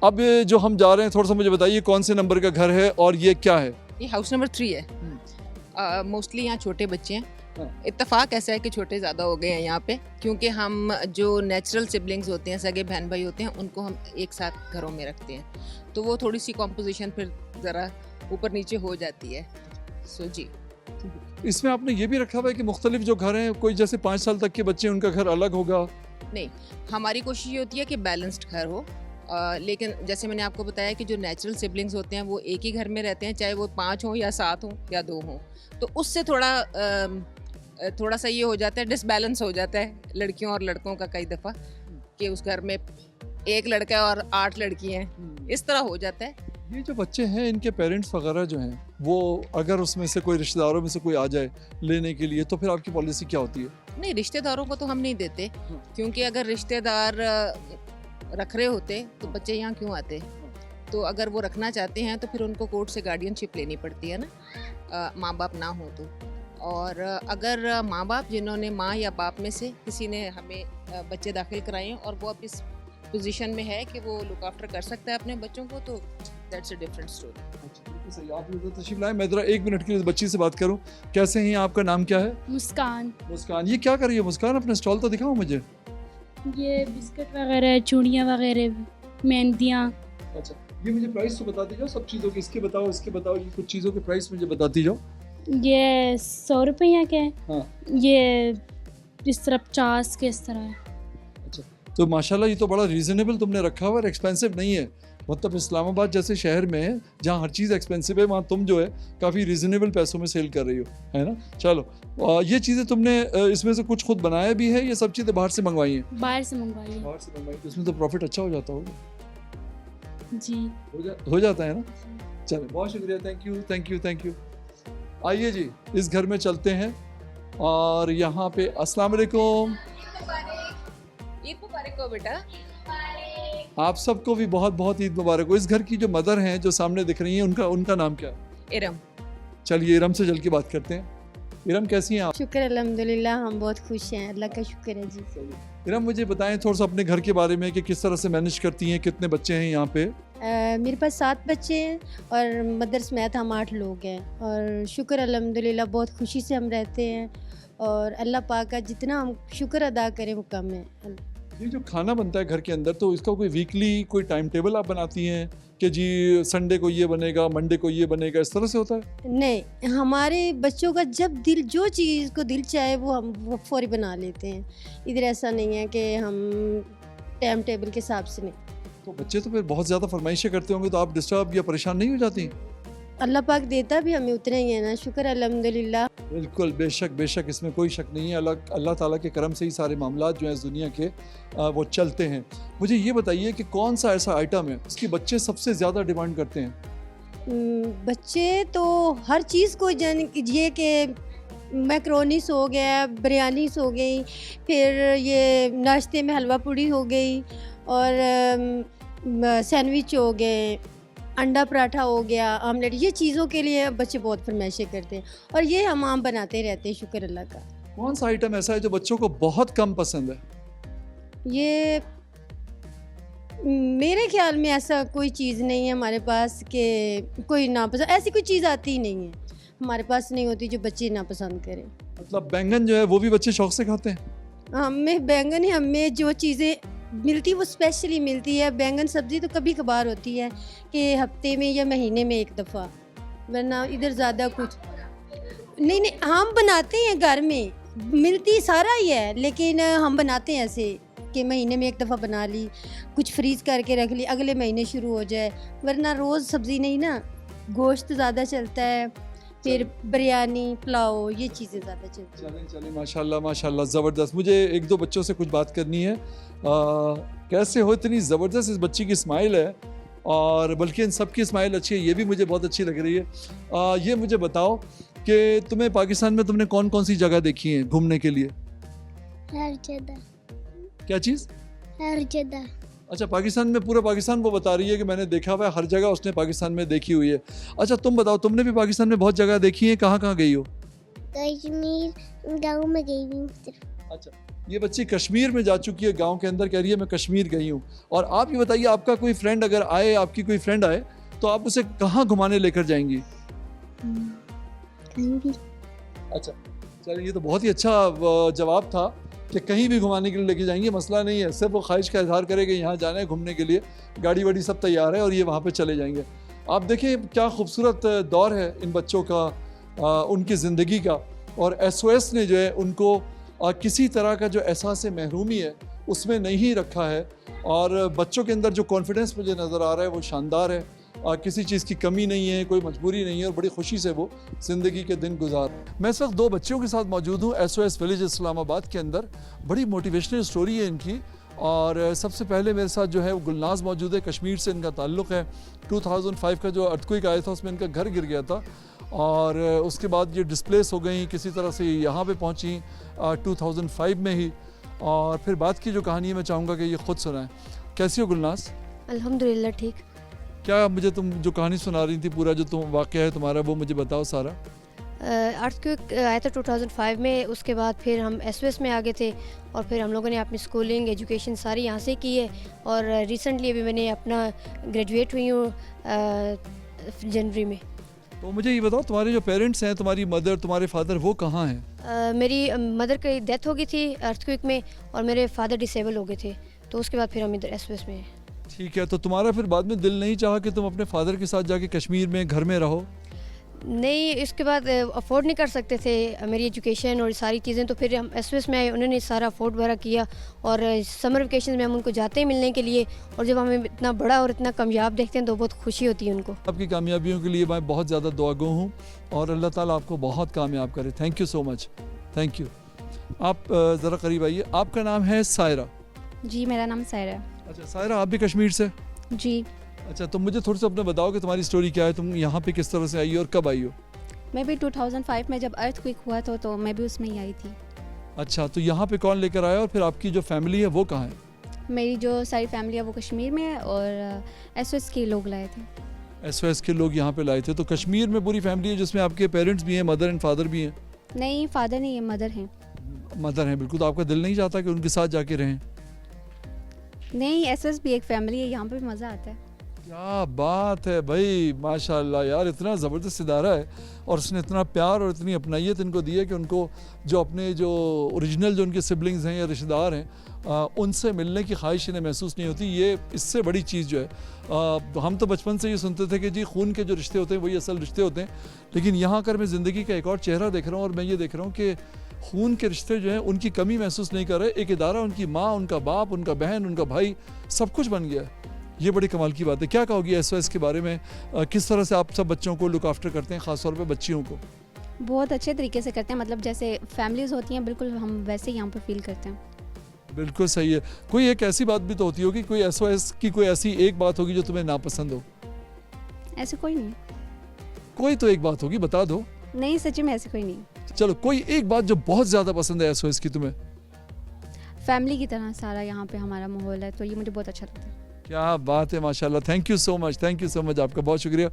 अब जो हम जा रहे हैं थोड़ा सा मुझे बताइए कौन से नंबर का घर है और ये क्या है? ये हाउस नंबर 3 है। मोस्टली यहाँ छोटे बच्चे हैं। हाँ। इत्तेफाक ऐसा है कि छोटे ज़्यादा हो गए हैं यहाँ पे, क्योंकि हम जो नेचुरल सिबलिंग्स होते हैं, सगे बहन भाई होते हैं, उनको हम एक साथ घरों में रखते हैं, तो वो थोड़ी सी कॉम्पोजिशन फिर ज़रा ऊपर नीचे हो जाती है। सो जी, इसमें आपने ये भी रखा हुआ है कि मुख्तलिफ जो घर हैं, कोई जैसे 5 साल तक के बच्चे उनका घर अलग होगा? नहीं, हमारी कोशिश ये होती है कि बैलेंस्ड घर हो। लेकिन जैसे मैंने आपको बताया कि जो नेचुरल सिबलिंग्स होते हैं वो एक ही घर में रहते हैं, चाहे वो 5 हों या 7 हों या 2 हों, तो उससे थोड़ा सा ये हो जाता है, डिसबैलेंस हो जाता है लड़कियों और लड़कों का कई दफ़ा, कि उस घर में एक लड़का है और 8 लड़की हैं, इस तरह हो जाता है। ये जो बच्चे हैं इनके पेरेंट्स वगैरह जो हैं वो अगर उसमें से कोई रिश्तेदारों में से कोई आ जाए लेने के लिए तो फिर आपकी पॉलिसी क्या होती है? नहीं, रिश्तेदारों को तो हम नहीं देते, क्योंकि अगर रिश्तेदार रख रहे होते तो बच्चे यहाँ क्यों आते। तो अगर वो रखना चाहते हैं तो फिर उनको कोर्ट से गार्डियनशिप लेनी पड़ती है ना, माँ बाप ना हो तो। और अगर माँ बाप जिन्होंने माँ या बाप में से किसी ने हमें बच्चे दाखिल कराए हैं और वो अब इस पोजीशन में है कि वो लुक आफ्टर कर सकता है अपने बच्चों को, तो दैट्स अ डिफरेंट स्टोरी। अच्छा, बिल्कुल सही। आप लोग तशरीफ लाए, मैं जरा 1 मिनट के लिए बच्ची से बात करूं। कैसे हैं? आपका नाम क्या है? मुस्कान। मुस्कान। ये क्या कर रही है मुस्कान? अपना स्टॉल तो दिखाओ मुझे। ये बिस्किट वगैरह, चूड़ियाँ वगैरह, मेहंदियाँ। अच्छा, ये मुझे प्राइस तो बताती जाओ सब चीज़ों के, इसके बताओ इसके बताओ, ये कुछ चीज़ों के प्राइस मुझे बताती जाओ। ये 100 रुपये के हैं। हाँ। ये इस तरह 50 के इस तरह है। अच्छा, तो माशाल्लाह ये तो बड़ा रीज़नेबल तुमने रखा हुआ है, एक्सपेंसिव नहीं है। मतलब इस्लामाबाद जैसे शहर में जहाँ हर चीज़ एक्सपेंसिव है, वहाँ तुम जो है काफ़ी रीज़नेबल पैसों में सेल कर रही हो, है ना? चलो, ये चीज़ें तुमने इसमें से कुछ खुद बनाया भी है, ये सब चीज़ें बाहर से मंगवाई हैं? बाहर से मंगवाई है। बाहर से मंगवाई, तो इसमें तो प्रॉफिट अच्छा हो जाता होगा। जी। हो जाता है ना? चलो, बहुत शुक्रिया, thank you thank you thank you. आइए जी, इस घर में चलते हैं और यहाँ पे अस्सलाम वालेकुम। ईद मुबारक हो बेटा। आप सबको भी बहुत बहुत ईद मुबारक हो। इस घर की जो मदर हैं जो सामने दिख रही हैं, उनका नाम क्या है? इरम। चलिए इरम से चल के बात करते हैं। इरम कैसी हैं आप? शुक्र अल्हम्दुलिल्लाह, हम बहुत खुश हैं, अल्लाह का शुक्र है जी। इरम मुझे बताएं थोड़ा सा अपने घर के बारे में कि किस तरह से मैनेज करती हैं, कितने बच्चे हैं यहाँ पे? मेरे पास 7 बच्चे हैं और मदर्स मैथ हम 8 लोग हैं, और शुक्र अल्हम्दुलिल्लाह बहुत खुशी से हम रहते हैं, और अल्लाह पाक का जितना हम शुक्र अदा करें वो कम है। ये जो खाना बनता है घर के अंदर, तो इसका कोई वीकली कोई टाइम टेबल आप बनाती हैं कि जी संडे को ये बनेगा, मंडे को ये बनेगा, इस तरह से होता है? नहीं, हमारे बच्चों का जब दिल, जो चीज़ को दिल चाहे वो फौरी बना लेते हैं। इधर ऐसा नहीं है कि हम टाइम टेबल के हिसाब से नहीं। तो बच्चे तो फिर बहुत ज़्यादा फरमाइशें करते होंगे, तो आप डिस्टर्ब या परेशान नहीं हो जाती? अल्लाह पाक देता भी हमें उतना ही है ना, शुक्र अल्हम्दुलिल्लाह। बिल्कुल, बेशक बेशक, इसमें कोई शक नहीं है। अल्लाह ताला के करम से ही सारे मामलात जो हैं इस दुनिया के वो चलते हैं। मुझे ये बताइए कि कौन सा ऐसा आइटम है उसकी बच्चे सबसे ज़्यादा डिमांड करते हैं? बच्चे तो हर चीज़ को जान कीजिए कि मैक्रोनीस हो गया, बिरयानीस हो गई, फिर ये नाश्ते में हलवा पूड़ी हो गई, और सैंडविच हो गए, अंडा पराठा हो गया, आमलेट, ये चीज़ों के लिए बच्चे बहुत फरमाइशें करते हैं, और ये हम आम बनाते रहते हैं, शुक्र अल्लाह का। कौन सा आइटम ऐसा है जो बच्चों को बहुत कम पसंद है? ये मेरे ख्याल में ऐसा कोई चीज़ नहीं है हमारे पास कि कोई नापसंद, ऐसी कोई चीज़ आती ही नहीं है हमारे पास, नहीं होती जो बच्चे नापसंद करें। मतलब बैंगन जो है वो भी बच्चे शौक से खाते हैं? हमें बैंगन ही, हमें जो चीज़ें मिलती वो स्पेशली मिलती है। बैंगन सब्ज़ी तो कभी कभार होती है कि हफ्ते में या महीने में एक दफ़ा, वरना इधर ज़्यादा कुछ नहीं। हम बनाते हैं घर में, मिलती सारा ही है, लेकिन हम बनाते हैं ऐसे कि महीने में एक दफ़ा बना ली, कुछ फ्रीज़ करके रख ली, अगले महीने शुरू हो जाए, वरना रोज़ सब्ज़ी नहीं ना, गोश्त ज़्यादा चलता है, फिर बिरयानी, पुलाव, ये चीज़ें ज़्यादा चलती हैं। चलें माशाल्लाह माशाल्लाह, ज़बरदस्त। मुझे 1-2 बच्चों से कुछ बात करनी है। कैसे हो? इतनी ज़बरदस्त इस बच्ची की स्माइल है, और बल्कि इन सब की स्माइल अच्छी है, ये भी मुझे बहुत अच्छी लग रही है। ये मुझे बताओ कि तुम्हें पाकिस्तान में तुमने कौन कौन सी जगह देखी है घूमने के लिए? हर जगह। क्या चीज़? हर जगह। अच्छा, पाकिस्तान में, पूरा पाकिस्तान वो बता रही है कि मैंने देखा हुआ है, हर जगह उसने पाकिस्तान में देखी हुई है। अच्छा, तुम बताओ, तुमने भी पाकिस्तान में बहुत जगह देखी है, कहाँ कहाँ गई हो? कश्मीर गाँव में गई हूँ सिर्फ। अच्छा, ये बच्ची कश्मीर में जा चुकी है, गांव के अंदर कह रही है मैं कश्मीर गई हूँ। और आप ये बताइए, आपका कोई फ्रेंड अगर आए, आपकी कोई फ्रेंड आए, तो आप उसे कहाँ घुमाने लेकर जाएंगी? कहीं भी। अच्छा, चलिए ये तो बहुत ही अच्छा जवाब था कि कहीं भी घुमाने के लिए लेके जाएंगे, मसला नहीं है। सिर्फ वो ख्वाहिश का इजहार करेगा यहाँ जाना है घूमने के लिए, गाड़ी वाड़ी सब तैयार है और ये वहाँ पे चले जाएंगे। आप देखिए क्या खूबसूरत दौर है इन बच्चों का, उनकी ज़िंदगी का। और SOS ने जो है उनको किसी तरह का जो एहसास महरूमी है उसमें नहीं रखा है। और बच्चों के अंदर जो कॉन्फिडेंस मुझे नज़र आ रहा है वो शानदार है। किसी चीज़ की कमी नहीं है, कोई मजबूरी नहीं है और बड़ी खुशी से वो ज़िंदगी के दिन गुजार। मैं इस वक्त दो बच्चियों के साथ मौजूद हूँ SOS विलेज इस्लामाबाद के अंदर। बड़ी मोटिवेशनल स्टोरी है इनकी। और सबसे पहले मेरे साथ जो है वो गुलनाज मौजूद है, कश्मीर से इनका ताल्लुक़ है। 2005 का जो अर्थक्वेक आया था उसमें इनका घर गिर गया था और उसके बाद ये डिस्प्लेस हो गई, किसी तरह से यहाँ पे पहुँची 2005 में ही। और फिर बात की जो कहानी है मैं चाहूँगा कि ये ख़ुद सुनाएं। कैसी हो गुलनाज? अल्हम्दुलिल्लाह ठीक। क्या मुझे तुम जो कहानी सुना रही थी, पूरा जो तुम वाक़या है तुम्हारा वो मुझे बताओ सारा। अर्थक्वेक आया था 2005 में, उसके बाद फिर हम SOS में आ गए थे और फिर हम लोगों ने अपनी स्कूलिंग एजुकेशन सारी यहाँ से की है। और रिसेंटली अभी मैंने अपना ग्रेजुएट हुई हूँ जनवरी में। तो मुझे ये बताओ, तुम्हारे जो पेरेंट्स हैं, तुम्हारी मदर तुम्हारे फादर, वो कहाँ हैं? मेरी मदर की डेथ हो गई थी अर्थक्वेक में और मेरे फादर डिसेबल हो गए थे, तो उसके बाद फिर हम इधर SOS में हैं। ठीक है, तो तुम्हारा फिर बाद में दिल नहीं चाहा कि तुम अपने फादर के साथ जाके कश्मीर में घर में रहो? नहीं, इसके बाद अफोर्ड नहीं कर सकते थे मेरी एजुकेशन और सारी चीज़ें, तो फिर हम SOS में आए, उन्होंने सारा अफोर्ड वगैरह किया। और समर वेकेशन में हम उनको जाते हैं मिलने के लिए, और जब हमें इतना बड़ा और इतना कामयाब देखते हैं तो बहुत खुशी होती है उनको। आपकी कामयाबियों के लिए मैं बहुत ज़्यादा दुआगो हूँ और अल्लाह ताला आपको बहुत कामयाब करे। Thank you so much, thank you. आप ज़रा करीब आइए। आपका नाम है सायरा? जी, मेरा नाम सायरा है। अच्छा सायरा, आप भी कश्मीर से? जी, अच्छा, तो मुझे थोड़ा सा अपने बताओ कि तुम्हारी स्टोरी क्या है, तुम यहाँ पे किस तरह से आई हो और कब आई हो? मैं भी 2005 में जब अर्थक्वेक हुआ था तो मैं भी उसमें ही आई थी। अच्छा, तो यहाँ पे कौन लेकर आया और फिर आपकी जो फैमिली है वो कहाँ है? मेरी जो सारी फैमिली है वो कश्मीर में है और SOS के लोग लाए थे। SOS के लोग यहाँ पे लाए थे। तो कश्मीर में पूरी फैमिली है जिसमें आपके पेरेंट्स भी हैं, मदर एंड फादर भी हैं? नहीं, फादर नहीं है, मदर हैं। मदर हैं, बिल्कुल। तो आपका दिल नहीं चाहता कि उनके साथ जाके रहें? नहीं, SOS भी एक फैमिली है, यहाँ पे भी मज़ा आता है। क्या बात है भाई, माशाल्लाह यार, इतना ज़बरदस्त इदारा है और उसने इतना प्यार और इतनी अपनाइयत इनको दी है कि उनको जो अपने जो ओरिजिनल जो उनके सिबलिंग्स हैं या रिश्तेदार हैं उनसे मिलने की ख्वाहिश इन्हें महसूस नहीं होती। ये इससे बड़ी चीज़ जो है, हम तो बचपन से ये सुनते थे कि जी खून के जो रिश्ते होते हैं वही असल रिश्ते होते हैं, लेकिन यहाँ कर मैं ज़िंदगी का एक और चेहरा देख रहा हूँ और मैं ये देख रहा हूँ कि खून के रिश्ते जो हैं उनकी कमी महसूस नहीं कर रहे। एक इदारा, उनकी माँ, उनका बाप, उनका बहन, उनका भाई, सब कुछ बन गया है। ये बड़ी कमाल की बात है। क्या कहोगी SOS के बारे में? किस तरह से आप सब बच्चों को लुक आफ्टर करते हैं, ख़ासतौर पे बच्चियों को? बहुत अच्छे तरीके से करते हैं, मतलब जैसे फैमिलीज़ होती हैं बिल्कुल हम वैसे ही यहाँ पर फील करते हैं। बिल्कुल सही है। कोई एक ऐसी बात भी तो होती होगी, कोई SOS की कोई ऐसी एक बात होगी जो तुम्हें नापसंद हो? ऐसे कोई नहीं। कोई तो एक बात होगी, बता दो। नहीं, सच्ची में ऐसे कोई नहीं। चलो, कोई एक बात जो बहुत ज़्यादा पसंद है SOS की तुम्हें? फैमिली की तरह सारा यहाँ पे हमारा माहौल है, तो ये मुझे बहुत अच्छा लगता है। क्या बात है, माशाल्लाह। Thank you so much, thank you so much, आपका बहुत शुक्रिया।